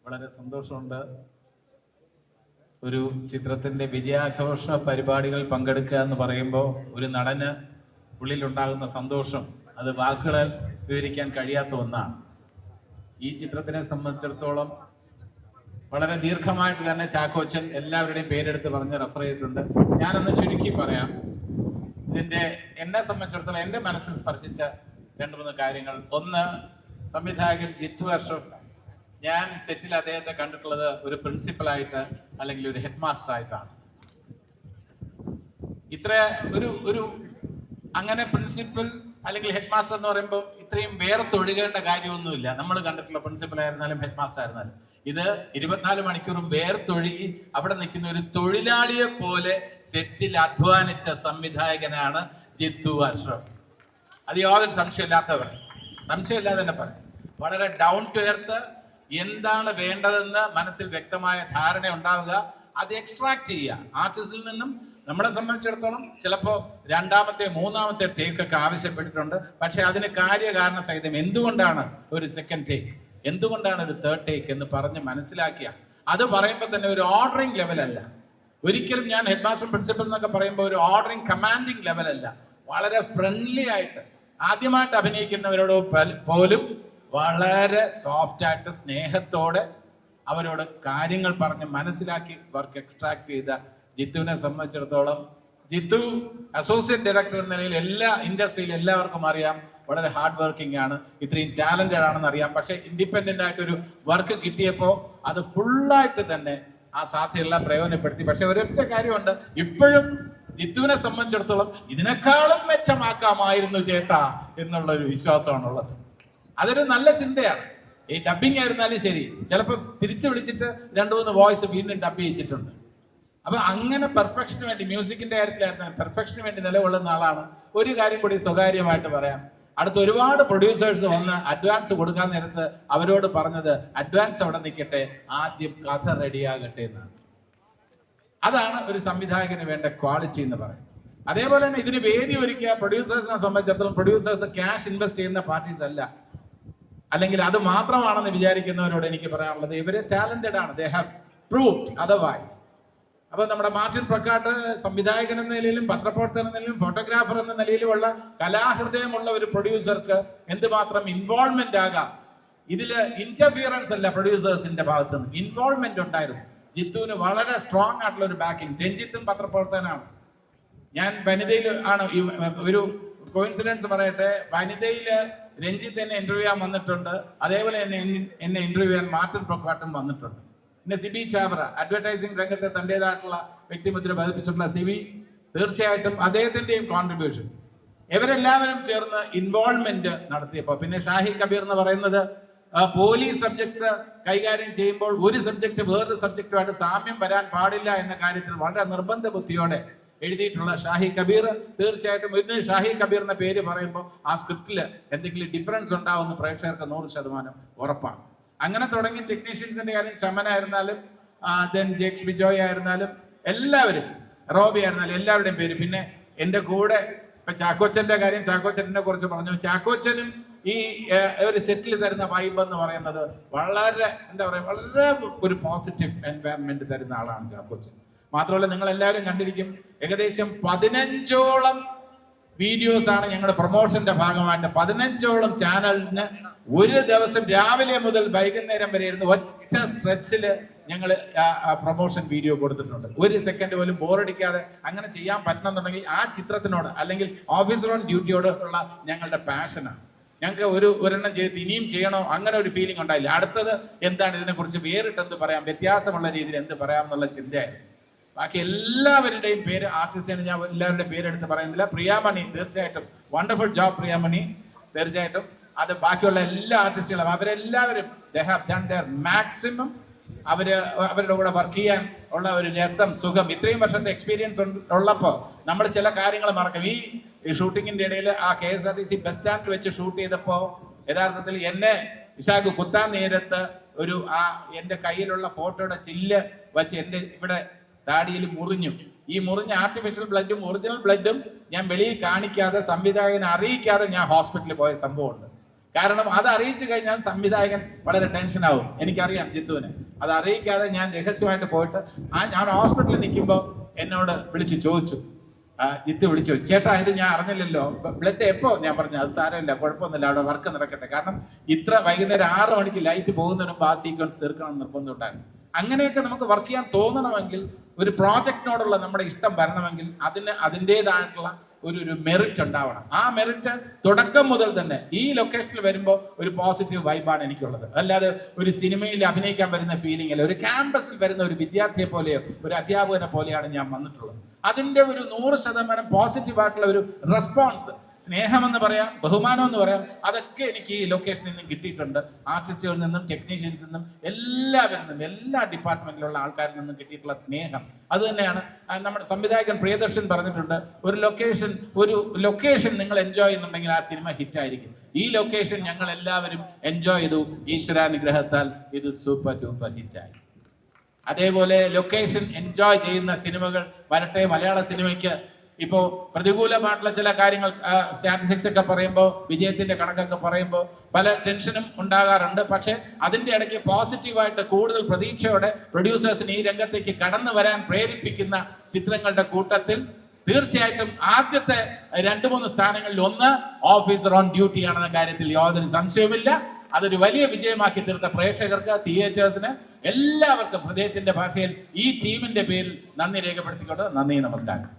വളരെ സന്തോഷമുണ്ട്. ഒരു ചിത്രത്തിൻ്റെ വിജയാഘോഷ പരിപാടികൾ പങ്കെടുക്കുക എന്ന് പറയുമ്പോൾ ഒരു നടന് ഉള്ളിലുണ്ടാകുന്ന സന്തോഷം അത് വാക്കുകളാൽ വിവരിക്കാൻ കഴിയാത്ത ഒന്നാണ്. ഈ ചിത്രത്തിനെ സംബന്ധിച്ചിടത്തോളം വളരെ ദീർഘമായിട്ട് തന്നെ ചാക്കോച്ചൻ എല്ലാവരുടെയും പേരെടുത്ത് പറഞ്ഞ് റെഫർ ചെയ്തിട്ടുണ്ട്. ഞാനൊന്ന് ചുരുക്കി പറയാം. ഇതിൻ്റെ എന്നെ സംബന്ധിച്ചിടത്തോളം എൻ്റെ മനസ്സിൽ സ്പർശിച്ച 2-3 കാര്യങ്ങൾ. ഒന്ന്, സംവിധായകൻ ജിത്തു അഷ്റഫ്. ഞാൻ സെറ്റിൽ അദ്ദേഹത്തെ കണ്ടിട്ടുള്ളത് ഒരു പ്രിൻസിപ്പലായിട്ട് അല്ലെങ്കിൽ ഒരു ഹെഡ് മാസ്റ്റർ ആയിട്ടാണ്. ഇത്ര ഒരു അങ്ങനെ പ്രിൻസിപ്പൽ അല്ലെങ്കിൽ ഹെഡ് മാസ്റ്റർ എന്ന് പറയുമ്പോൾ ഇത്രയും വേറെ തൊഴുകേണ്ട കാര്യമൊന്നുമില്ല. നമ്മൾ കണ്ടിട്ടുള്ള പ്രിൻസിപ്പൽ ആയിരുന്നാലും ഹെഡ് മാസ്റ്റർ ആയിരുന്നാലും ഇത് 24 മണിക്കൂറും വേർത്തൊഴുകി അവിടെ നിൽക്കുന്ന ഒരു തൊഴിലാളിയെ പോലെ സെറ്റിൽ അധ്വാനിച്ച സംവിധായകനാണ് ജിത്തു അഷ്റഫ്. അത് യാതൊരു സംശയമില്ലാതെ തന്നെ പറയും. വളരെ ഡൗൺ ടു എർത്ത്, എന്താണ് വേണ്ടതെന്ന് മനസ്സിൽ വ്യക്തമായ ധാരണ ഉണ്ടാവുക, അത് എക്സ്ട്രാക്ട് ചെയ്യുക ആർട്ടിസ്റ്റിൽ നിന്നും. നമ്മളെ സംബന്ധിച്ചിടത്തോളം ചിലപ്പോൾ 2ാമത്തെ 3ാമത്തെ ടേക്കൊക്കെ ആവശ്യപ്പെട്ടിട്ടുണ്ട്. പക്ഷെ അതിന് കാര്യകാരണ സഹിതം എന്തുകൊണ്ടാണ് ഒരു സെക്കൻഡ് ടേക്ക്, എന്തുകൊണ്ടാണ് ഒരു തേർഡ് ടേക്ക് എന്ന് പറഞ്ഞ് മനസ്സിലാക്കിയ അത് പറയുമ്പോൾ തന്നെ ഒരു ഓർഡറിങ് ലെവലല്ല. ഒരിക്കലും ഞാൻ ഹെഡ് മാസ്റ്റർ പ്രിൻസിപ്പൽ എന്നൊക്കെ പറയുമ്പോൾ ഒരു ഓർഡറിങ് കമാൻഡിങ് ലെവലല്ല. വളരെ ഫ്രണ്ട്ലി ആയിട്ട് ആദ്യമായിട്ട് അഭിനയിക്കുന്നവരോട് പോലും വളരെ സോഫ്റ്റ് ആയിട്ട് സ്നേഹത്തോടെ അവരോട് കാര്യങ്ങൾ പറഞ്ഞ് മനസ്സിലാക്കി വർക്ക് എക്സ്ട്രാക്ട് ചെയ്ത ജിത്തുവിനെ സംബന്ധിച്ചിടത്തോളം, ജിത്തു അസോസിയേറ്റ് ഡയറക്ടർ എന്ന നിലയിൽ എല്ലാ ഇൻഡസ്ട്രിയിൽ എല്ലാവർക്കും അറിയാം വളരെ ഹാർഡ് വർക്കിംഗ് ആണ്, ഇത്രയും ടാലന്റഡ് ആണെന്ന് അറിയാം. പക്ഷെ ഇൻഡിപെൻഡന്റ് ആയിട്ടൊരു വർക്ക് കിട്ടിയപ്പോൾ അത് ഫുള്ളായിട്ട് തന്നെ ആ സാധ്യതയെല്ലാം പ്രയോജനപ്പെടുത്തി. പക്ഷെ ഒരൊറ്റ കാര്യമുണ്ട്, ഇപ്പോഴും ജിത്തുവിനെ സംബന്ധിച്ചിടത്തോളം ഇതിനേക്കാളും മെച്ചമാക്കാമായിരുന്നു ചേട്ടാ എന്നുള്ള ഒരു വിശ്വാസമാണുള്ളത്. അതൊരു നല്ല ചിന്തയാണ്. ഈ ഡബിങ് ആയിരുന്നാലും ശരി, ചിലപ്പോൾ തിരിച്ചു വിളിച്ചിട്ട് 2-3 വോയിസ് വീണ്ടും ഡബ് ചെയ്യിച്ചിട്ടുണ്ട്. അപ്പൊ അങ്ങനെ പെർഫെക്ഷന് വേണ്ടി, മ്യൂസിക്കിന്റെ കാര്യത്തിലായിരുന്നാലും പെർഫെക്ഷന് വേണ്ടി നിലകൊള്ളുന്ന ആളാണ്. ഒരു കാര്യം കൂടി സ്വകാര്യമായിട്ട് പറയാം. അടുത്ത ഒരുപാട് പ്രൊഡ്യൂസേഴ്സ് വന്ന് അഡ്വാൻസ് കൊടുക്കാൻ നേരത്ത് അവരോട് പറഞ്ഞത് അഡ്വാൻസ് അവിടെ നിൽക്കട്ടെ, ആദ്യം കഥ റെഡിയാകട്ടെ എന്നാണ്. അതാണ് ഒരു സംവിധായകന് വേണ്ട ക്വാളിറ്റി എന്ന് പറയുന്നത്. അതേപോലെ തന്നെ ഇതിന് വേദി ഒരുക്കിയ പ്രൊഡ്യൂസേഴ്സിനെ സംബന്ധിച്ചിടത്തോളം പ്രൊഡ്യൂസേഴ്സ് ക്യാഷ് ഇൻവെസ്റ്റ് ചെയ്യുന്ന പാർട്ടീസ് അല്ല, അല്ലെങ്കിൽ അത് മാത്രമാണെന്ന് വിചാരിക്കുന്നവരോട് എനിക്ക് പറയാനുള്ളത്, ഇവര് ടാലന്റഡ് ആണ്. They have proved otherwise. അപ്പൊ നമ്മുടെ മാർട്ടിൻ പ്രക്കാട്ട് സംവിധായകൻ എന്ന നിലയിലും പത്രപ്രവർത്തകൻ എന്ന നിലയിലും ഫോട്ടോഗ്രാഫർ എന്ന നിലയിലുമുള്ള കലാഹൃദയമുള്ള ഒരു പ്രൊഡ്യൂസർക്ക് എന്തുമാത്രം ഇൻവോൾവ്മെന്റ് ആകാം. ഇതില് ഇന്റർഫിയറൻസ് അല്ല, പ്രൊഡ്യൂസേഴ്സിന്റെ ഭാഗത്ത് നിന്ന് ഇൻവോൾവ്മെന്റ് ഉണ്ടായിരുന്നു. ജിത്തുവിന് വളരെ സ്ട്രോങ് ആയിട്ടുള്ള ഒരു ബാക്കിംഗ്. രഞ്ജിത്തും പത്രപ്രവർത്തകനാണ്. ഞാൻ വനിതയിൽ ആണ് ഒരു കോയിൻസിഡൻസ് പറയട്ടെ. വനിതയില് രഞ്ജിത്ത് എന്നെ ഇന്റർവ്യൂ ചെയ്യാൻ വന്നിട്ടുണ്ട്. അതേപോലെ എന്നെ ഇന്റർവ്യൂ ചെയ്യാൻ മാർട്ടിൻ പ്രക്കാട്ടും വന്നിട്ടുണ്ട്. പിന്നെ സിബി ചാവറ, അഡ്വർടൈസിംഗ് രംഗത്തെ തന്റേതായിട്ടുള്ള വ്യക്തിമുദ്ര പതിപ്പിച്ചിട്ടുള്ള സിബി, തീർച്ചയായിട്ടും അദ്ദേഹത്തിന്റെയും കോൺട്രിബ്യൂഷൻ. ഇവരെല്ലാവരും ചേർന്ന് ഇൻവോൾവ്മെന്റ് നടത്തിയപ്പോൾ, പിന്നെ ഷാഹി കബീർ എന്ന് പറയുന്നത് പോലീസ് സബ്ജക്ട്സ് കൈകാര്യം ചെയ്യുമ്പോൾ ഒരു സബ്ജക്ട് വേറൊരു സബ്ജക്റ്റുമായിട്ട് സാമ്യം വരാൻ പാടില്ല എന്ന കാര്യത്തിൽ വളരെ നിർബന്ധ ബുദ്ധിയോടെ എഴുതിയിട്ടുള്ള ഷാഹി കബീർ. തീർച്ചയായിട്ടും ഇന്ന് ഷാഹി കബീർ എന്ന പേര് പറയുമ്പോൾ ആ സ്ക്രിപ്റ്റിൽ എന്തെങ്കിലും ഡിഫറൻസ് ഉണ്ടാവുമെന്ന് പ്രേക്ഷകർക്ക് 100% ഉറപ്പാണ്. അങ്ങനെ തുടങ്ങി ടെക്നീഷ്യൻസിന്റെ കാര്യം, ചമനായിരുന്നാലും ദെൻ ജെക്സ് ബിജോയ് ആയിരുന്നാലും എല്ലാവരും, റോബി ആയിരുന്നാലും എല്ലാവരുടെയും പേര്. പിന്നെ എൻ്റെ കൂടെ ഇപ്പൊ ചാക്കോച്ചന്റെ കാര്യം, ചാക്കോച്ചനെ കുറിച്ച് പറഞ്ഞു. ചാക്കോച്ചനും ഈ ഒരു സെറ്റിൽ തരുന്ന വൈബ് എന്ന് പറയുന്നത് വളരെ എന്താ പറയുക, വളരെ ഒരു പോസിറ്റീവ് എൻവയറൺമെന്റ് തരുന്ന ആളാണ് ചാക്കോച്ചൻ. മാത്രമല്ല നിങ്ങൾ എല്ലാവരും കണ്ടിരിക്കും, ഏകദേശം 15ഓളം വീഡിയോസ് ആണ് ഞങ്ങളുടെ പ്രൊമോഷന്റെ ഭാഗമായിട്ട് 15ഓളം ചാനലിന് ഒരു ദിവസം രാവിലെ മുതൽ വൈകുന്നേരം വരെ ഇരുന്ന് ഒറ്റ സ്ട്രെച്ചില് ഞങ്ങൾ പ്രൊമോഷൻ വീഡിയോ കൊടുത്തിട്ടുണ്ട്. ഒരു സെക്കൻഡ് പോലും ബോറടിക്കാതെ. അങ്ങനെ ചെയ്യാൻ പറ്റണമെന്നുണ്ടെങ്കിൽ ആ ചിത്രത്തിനോട് അല്ലെങ്കിൽ ഓഫീസർ ഓൺ ഡ്യൂട്ടിയോട് ഉള്ള ഞങ്ങളുടെ പാഷനാണ്. ഞങ്ങൾക്ക് ഒരെണ്ണം ചെയ്ത് ഇനിയും ചെയ്യണോ അങ്ങനെ ഒരു ഫീലിംഗ് ഉണ്ടായില്ല. അടുത്തത് എന്താണ്, ഇതിനെക്കുറിച്ച് വേറിട്ടെന്ത് പറയാം, വ്യത്യാസമുള്ള രീതിയിൽ എന്ത് പറയാം എന്നുള്ള ചിന്തയായിരുന്നു. ബാക്കി എല്ലാവരുടെയും പേര്, ആർട്ടിസ്റ്റാണ്, ഞാൻ എല്ലാവരുടെയും പേരെടുത്ത് പറയുന്നില്ല. പ്രിയാമണി, തീർച്ചയായിട്ടും വണ്ടർഫുൾ ജോബ് പ്രിയാമണി. തീർച്ചയായിട്ടും അത് ബാക്കിയുള്ള എല്ലാ ആർട്ടിസ്റ്റുകളും അവരെല്ലാവരും they have done their maximum. അവരുടെ കൂടെ വർക്ക് ചെയ്യാൻ ഉള്ള ഒരു രസം, സുഖം, ഇത്രയും വർഷത്തെ എക്സ്പീരിയൻസ് ഉള്ളപ്പോൾ നമ്മൾ ചില കാര്യങ്ങൾ മറക്കും. ഈ ഷൂട്ടിങ്ങിന്റെ ഇടയിൽ ആ KSRTC ബസ് സ്റ്റാൻഡിൽ വെച്ച് ഷൂട്ട് ചെയ്തപ്പോൾ യഥാർത്ഥത്തിൽ എന്നെ വിശാഖ് കുത്താൻ നേരത്ത് എൻ്റെ കയ്യിലുള്ള ഫോട്ടോയുടെ ചില്ല് വെച്ച് എൻ്റെ ഇവിടെ താടിയിൽ മുറിഞ്ഞു. ഈ മുറിഞ്ഞ ആർട്ടിഫിഷ്യൽ ബ്ലഡും ഒറിജിനൽ ബ്ലഡും ഞാൻ വെളിയിൽ കാണിക്കാതെ, സംവിധായകനെ അറിയിക്കാതെ ഞാൻ ഹോസ്പിറ്റലിൽ പോയ സംഭവമുണ്ട്. കാരണം അത് അറിയിച്ചു കഴിഞ്ഞാൽ സംവിധായകൻ വളരെ ടെൻഷനാവും. എനിക്കറിയാം ജിത്തുവിന്. അത് അറിയിക്കാതെ ഞാൻ രഹസ്യമായിട്ട് പോയിട്ട് ഞാൻ ഹോസ്പിറ്റലിൽ നിൽക്കുമ്പോൾ എന്നോട് വിളിച്ച് ചോദിച്ചു, ജിത്തു വിളിച്ചു, ചേട്ടാ ഇത് ഞാൻ അറിഞ്ഞില്ലല്ലോ, ബ്ലഡ് എപ്പോ? ഞാൻ പറഞ്ഞു അത് സാരമില്ല, കുഴപ്പമൊന്നുമില്ല, അവിടെ വർക്ക് നടക്കട്ടെ. കാരണം ഇത്ര വൈകുന്നേരം 6 മണിക്ക് ലൈറ്റ് പോകുന്നതിന് മുമ്പ് ആ സീക്വൻസ് തീർക്കണം നിർബന്ധമുണ്ടായിരുന്നു. അങ്ങനെയൊക്കെ നമുക്ക് വർക്ക് ചെയ്യാൻ തോന്നണമെങ്കിൽ, ഒരു പ്രോജക്റ്റിനോടുള്ള നമ്മുടെ ഇഷ്ടം വരണമെങ്കിൽ അതിൻ്റെതായിട്ടുള്ള ഒരു മെറിറ്റ് ഉണ്ടാവണം. ആ മെറിറ്റ് തുടക്കം മുതൽ തന്നെ ഈ ലൊക്കേഷനിൽ വരുമ്പോൾ ഒരു പോസിറ്റീവ് വൈബാണ് എനിക്കുള്ളത്. അല്ലാതെ ഒരു സിനിമയിൽ അഭിനയിക്കാൻ വരുന്ന ഫീലിംഗ് അല്ല, ഒരു ക്യാമ്പസിൽ വരുന്ന ഒരു വിദ്യാർത്ഥിയെ പോലെയോ ഒരു അധ്യാപകനെ പോലെയാണ് ഞാൻ വന്നിട്ടുള്ളത്. അതിന്റെ ഒരു 100% പോസിറ്റീവായിട്ടുള്ള ഒരു റെസ്പോൺസ്, സ്നേഹമെന്ന് പറയാം, ബഹുമാനം എന്ന് പറയാം, അതൊക്കെ എനിക്ക് ഈ ലൊക്കേഷനിൽ നിന്നും കിട്ടിയിട്ടുണ്ട്. ആർട്ടിസ്റ്റുകളിൽ നിന്നും ടെക്നീഷ്യൻസിൽ നിന്നും എല്ലാവരിൽ നിന്നും എല്ലാ ഡിപ്പാർട്ട്മെന്റിലുള്ള ആൾക്കാരിൽ നിന്നും കിട്ടിയിട്ടുള്ള സ്നേഹം അത് തന്നെയാണ്. നമ്മുടെ സംവിധായകൻ പ്രിയദർശൻ പറഞ്ഞിട്ടുണ്ട്, ഒരു ലൊക്കേഷൻ നിങ്ങൾ എൻജോയ് ചെയ്യുന്നുണ്ടെങ്കിൽ ആ സിനിമ ഹിറ്റായിരിക്കും. ഈ ലൊക്കേഷൻ ഞങ്ങൾ എല്ലാവരും എൻജോയ് ചെയ്തു. ഈശ്വരാനുഗ്രഹത്താൽ ഇത് സൂപ്പർ ഡൂപ്പർ ഹിറ്റായി. അതേപോലെ ലൊക്കേഷൻ എൻജോയ് ചെയ്യുന്ന സിനിമകൾ വരട്ടെ. മലയാള സിനിമയ്ക്ക് ഇപ്പോ പ്രതികൂലമായിട്ടുള്ള ചില കാര്യങ്ങൾ, സ്റ്റാറ്റിസ്റ്റിക്സ് ഒക്കെ പറയുമ്പോൾ, വിജയത്തിന്റെ കണക്കൊക്കെ പറയുമ്പോൾ പല ടെൻഷനും ഉണ്ടാകാറുണ്ട്. പക്ഷെ അതിന്റെ ഇടയ്ക്ക് പോസിറ്റീവായിട്ട് കൂടുതൽ പ്രതീക്ഷയോടെ പ്രൊഡ്യൂസേഴ്സിന് ഈ രംഗത്തേക്ക് കടന്നു വരാൻ പ്രേരിപ്പിക്കുന്ന ചിത്രങ്ങളുടെ കൂട്ടത്തിൽ തീർച്ചയായിട്ടും ആദ്യത്തെ 2-3 സ്ഥാനങ്ങളിൽ ഒന്ന് ഓഫീസർ ഓൺ ഡ്യൂട്ടി ആണെന്ന കാര്യത്തിൽ യാതൊരു സംശയവുമില്ല. അതൊരു വലിയ വിജയമാക്കി തീർത്ത പ്രേക്ഷകർക്ക്, തിയേറ്റേഴ്സിന്, എല്ലാവർക്കും ഹൃദയത്തിന്റെ ഭാഷയിൽ ഈ ടീമിന്റെ പേരിൽ നന്ദി രേഖപ്പെടുത്തിക്കൊണ്ട് നന്ദി, നമസ്കാരം.